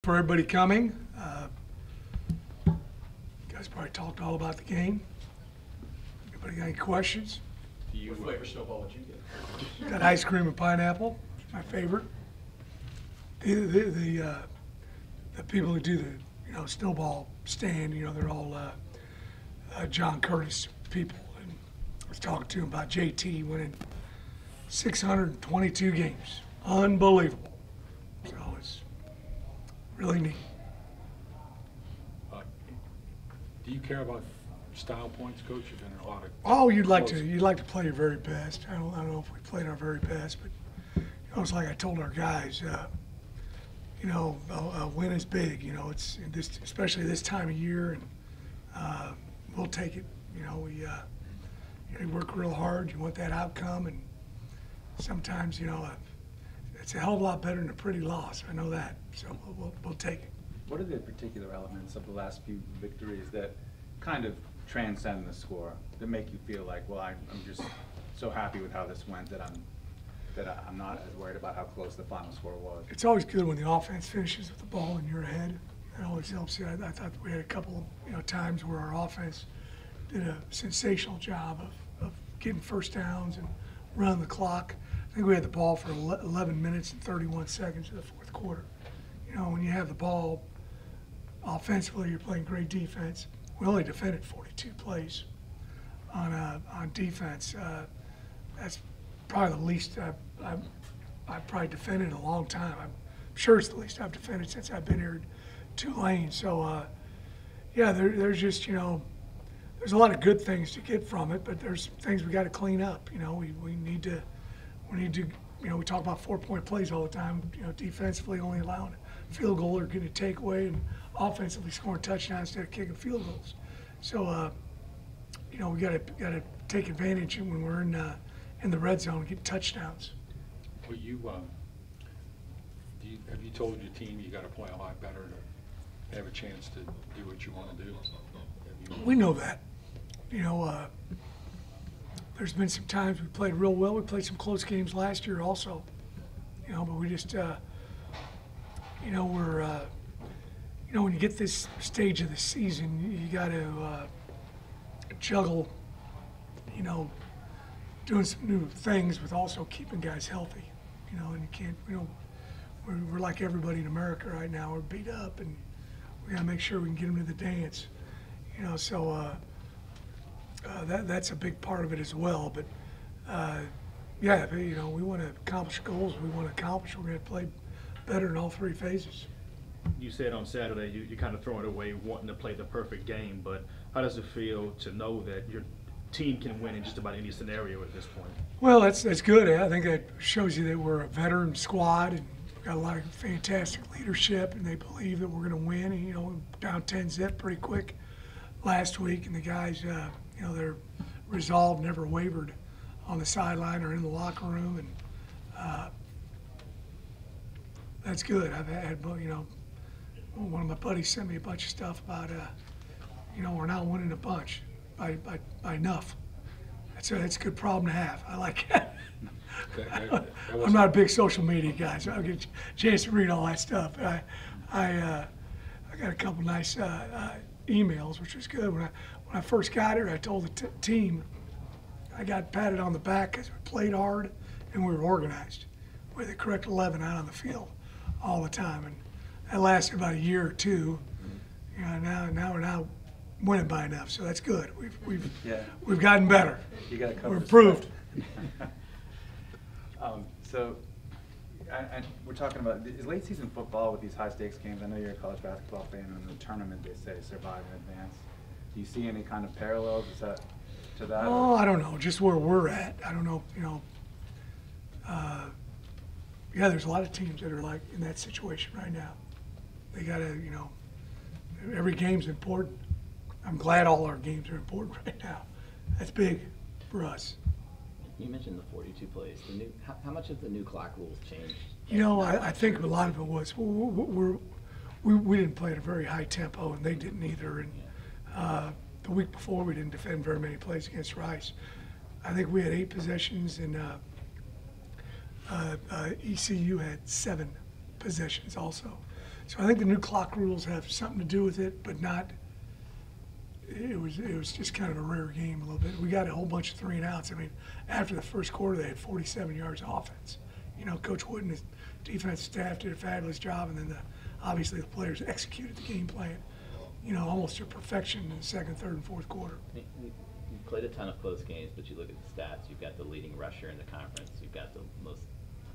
for everybody coming. You guys probably talked all about the game. Anybody got any questions? What flavor snowball would you get? Got ice cream and pineapple, my favorite. The people who do the snowball stand, they're all John Curtis people. And I was talking to him about JT winning 622 games. Unbelievable. So it's really neat. Do you care about style points, Coach? You've been in a lot of. Oh, you'd like to play your very best. I don't know if we played our very best, but it's like I told our guys. A win is big. It's especially this time of year, and we'll take it. You work real hard. You want that outcome, and sometimes it's a hell of a lot better than a pretty loss. I know that, so we'll take it. What are the particular elements of the last few victories that kind of transcend the score, that make you feel like, well, I'm just so happy with how this went that I'm not as worried about how close the final score was? It's always good when the offense finishes with the ball in your head. It always helps you. I thought we had a couple times where our offense did a sensational job of getting first downs and running the clock. I think we had the ball for 11 minutes and 31 seconds in the fourth quarter. When you have the ball offensively, you're playing great defense. We only defended 42 plays on defense. That's probably the least I've probably defended in a long time. I'm sure it's the least I've defended since I've been here at Tulane. So, there's just, there's a lot of good things to get from it, but there's things we got to clean up. We need to, we talk about 4-point plays all the time. Defensively only allowing a field goal or getting a takeaway, and offensively scoring touchdowns instead of kicking field goals. So, we got to take advantage when we're in the red zone and get touchdowns. Well, have you told your team you got to play a lot better to have a chance to do what you want to do? We know that. There's been some times we played real well. We played some close games last year also. But we just, when you get this stage of the season, you got to juggle, doing some new things with also keeping guys healthy. And you can't, we're like everybody in America right now. We're beat up, and we got to make sure we can get them to the dance. So that's a big part of it as well. But we want to accomplish goals. We want to accomplish. We're going to play better in all three phases. You said on Saturday you kind of throwing it away, wanting to play the perfect game. But how does it feel to know that your team can win in just about any scenario at this point? Well, that's good. I think that shows you that we're a veteran squad, and we've got a lot of fantastic leadership, and they believe that we're going to win. And down 10-zip pretty quick last week, and the guys, they're resolved, never wavered on the sideline or in the locker room, and that's good. I've had, one of my buddies sent me a bunch of stuff about, we're not winning a bunch by enough. That's a good problem to have. I like that. I'm not a big social media guy, so I'll get a chance to read all that stuff. I got a couple nice emails, which was good. When I first got here, I told the team I got patted on the back because we played hard and we were organized. We had the correct 11 out on the field all the time, and that lasted about a year or two. Now we're not winning by enough, so that's good. We've gotten better. You got to cover. We're improved. And we're talking about is late season football with these high stakes games. I know you're a college basketball fan, and in the tournament they say survive in advance. Do you see any kind of parallels to that? Oh, I don't know. Just where we're at. I don't know. There's a lot of teams that are like in that situation right now. They got to, every game's important. I'm glad all our games are important right now. That's big for us. You mentioned the 42 plays. How much of the new clock rules changed? I think a lot of it was we didn't play at a very high tempo, and they didn't either. And the week before, we didn't defend very many plays against Rice. I think we had 8 possessions, and ECU had 7 possessions also. So I think the new clock rules have something to do with it, but not. It was just kind of a rare game a little bit. We got a whole bunch of 3 and outs. I mean, after the first quarter, they had 47 yards of offense. You know, Coach Wood and his defensive staff did a fabulous job, and then obviously the players executed the game plan, you know, almost to perfection in the second, third, and fourth quarter. You played a ton of close games, but you look at the stats. You've got the leading rusher in the conference. You've got the most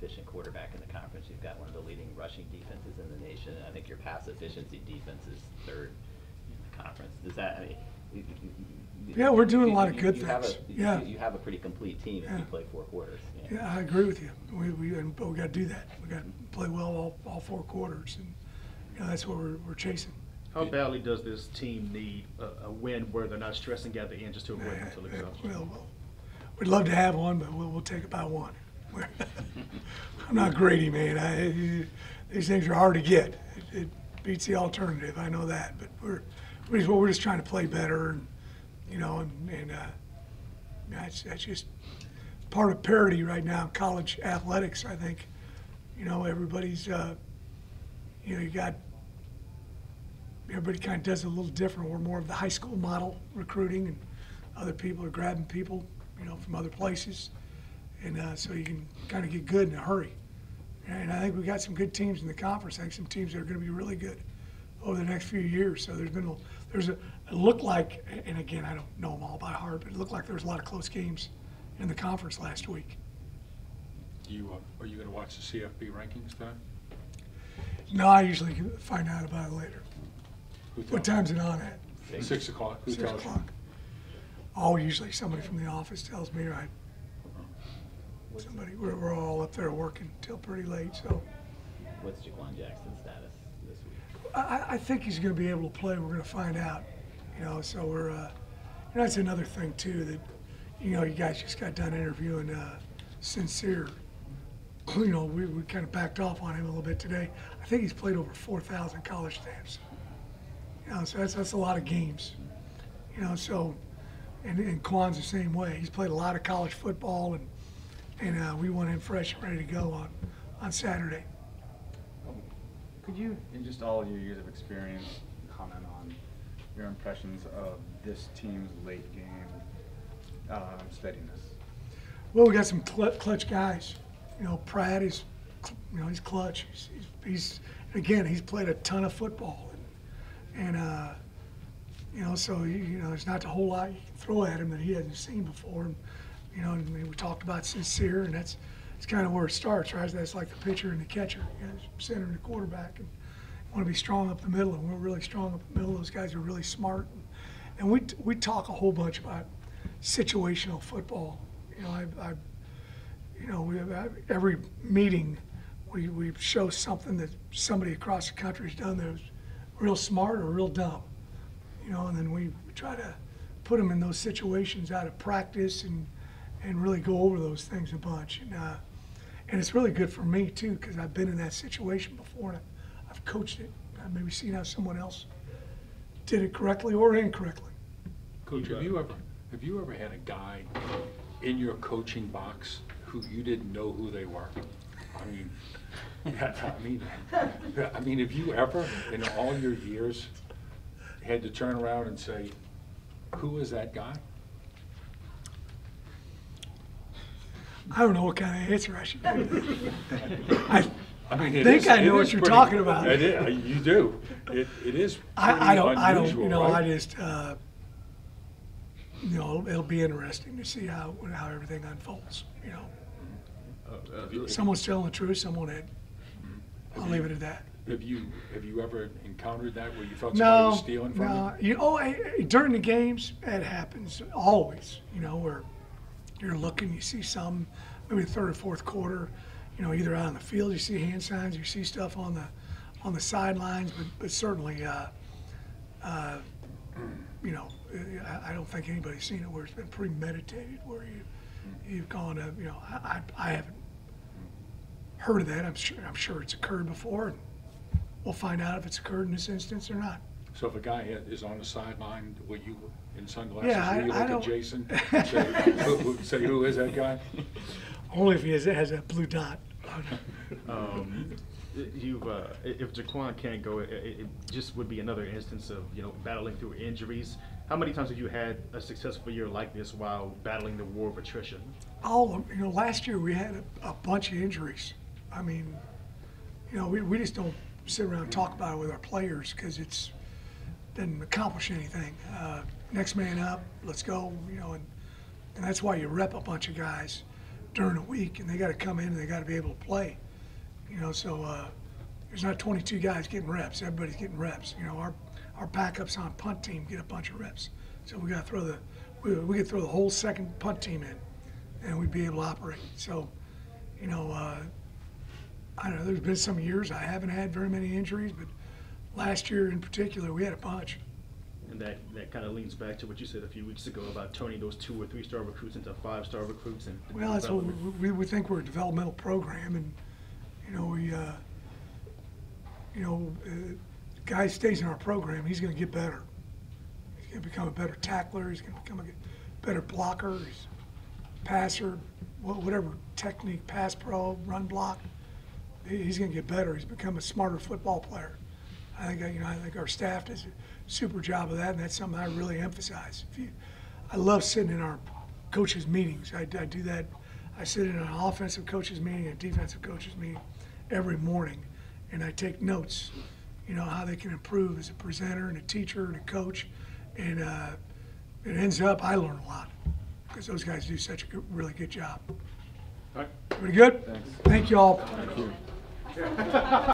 efficient quarterback in the conference. You've got one of the leading rushing defenses in the nation. And I think your pass efficiency defense is 3rd in the conference. Does that? I mean, Yeah, we're doing a lot of good you things. You have a pretty complete team if you play 4 quarters. Yeah, I agree with you. But we got to do that. We got to play well all 4 quarters, and you know that's what we're chasing. How badly does this team need a win where they're not stressing at the end just to avoid mental exhaustion? Well, we'd love to have one, but we'll take it by 1. I'm not Grady, man. These things are hard to get. It beats the alternative. I know that, but we're just trying to play better, and you know, and that's just part of parity right now in college athletics. I think, you know, everybody's, you know, everybody kind of does it a little different. We're more of the high school model recruiting, and other people are grabbing people, you know, from other places, and so you can kind of get good in a hurry. And I think we got some good teams in the conference. I think some teams that are going to be really good over the next few years. So it looked like, and again, I don't know them all by heart, but it looked like there was a lot of close games in the conference last week. Are you going to watch the CFB rankings tonight? No, I usually find out about it later. What time's it on at? 6 o'clock. Who 6 tells you? o'clock. Oh, usually somebody from the office tells me, right? Somebody, we're all up there working till pretty late, so. What's Jaquan Jackson's status this week? I think he's going to be able to play. We're going to find out, you know. So you know, that's another thing too that, you know, you guys just got done interviewing Sincere. You know, we kind of backed off on him a little bit today. I think he's played over 4,000 college snaps. You know, so that's a lot of games. You know, so and Quan's the same way. He's played a lot of college football, and we want him fresh and ready to go on Saturday. Could you, in just all of your years of experience, comment on your impressions of this team's late game steadiness? Well, we got some clutch guys. You know, Pratt is, you know, he's clutch. He's again, he's played a ton of football, and you know, so you know, there's not a whole lot you can throw at him that he hasn't seen before. And, you know, and we talked about Sincere, and it's kind of where it starts, right? That's like the pitcher and the catcher, you know, center and the quarterback, and you want to be strong up the middle, and we're really strong up the middle. Those guys are really smart, and we talk a whole bunch about situational football. You know, you know, we have every meeting we show something that somebody across the country's done that was real smart or real dumb. You know, and then we try to put them in those situations out of practice and really go over those things a bunch. And it's really good for me too, because I've been in that situation before, and I've coached it. I've maybe seen how someone else did it correctly or incorrectly. Coach, have you ever had a guy in your coaching box who you didn't know who they were? I mean, have you ever, in all your years, had to turn around and say, "Who is that guy?" I don't know what kind of answer I should give. I mean, I know what you're talking about. It is, you do. It is pretty I don't. unusual, You know, right? I just. You know, it'll be interesting to see how everything unfolds. You know, someone's telling the truth, someone had. I'll leave it at that. Have you ever encountered that where you thought somebody was stealing from you? You know, during the games, that happens always. You know, where you're looking, you see some, maybe the third or fourth quarter, you know, either out on the field, you see hand signs, you see stuff on the sidelines, but certainly, you know, I don't think anybody's seen it where it's been premeditated, where you've gone to, you know, I haven't heard of that. I'm sure it's occurred before, and we'll find out if it's occurred in this instance or not. So if a guy is on the sideline, will you, in sunglasses, Yeah, will you I look don't- at Jason and say, who is that guy? Only if he has a blue dot. if Jaquan can't go, it just would be another instance of, you know, battling through injuries. How many times have you had a successful year like this while battling the war of attrition? Last year we had a bunch of injuries. I mean, we just don't sit around and talk about it with our players because it doesn't accomplish anything. Next man up, let's go, and that's why you rep a bunch of guys during the week, and they got to come in and they got to be able to play. So there's not 22 guys getting reps. Everybody's getting reps. Our backups on punt team get a bunch of reps. So we got to throw we could throw the whole second punt team in, and we'd be able to operate. So, I don't know. There's been some years I haven't had very many injuries, but last year in particular we had a bunch. And that kind of leans back to what you said a few weeks ago about turning those 2- or 3-star recruits into 5-star recruits. And well, that's what we think we're a developmental program, and guy stays in our program, he's going to get better. He's going to become a better tackler. He's going to become a better blocker. He's passer, whatever technique, pass pro, run block. He's going to get better. He's become a smarter football player. I think our staff does a super job of that, and that's something I really emphasize. I love sitting in our coaches' meetings. I do that. I sit in an offensive coaches meeting and a defensive coaches meeting every morning, and I take notes. How they can improve as a presenter and a teacher and a coach, and it ends up I learn a lot because those guys do such a really good job. all right. Pretty good. Thanks. Thank you all. Thank you.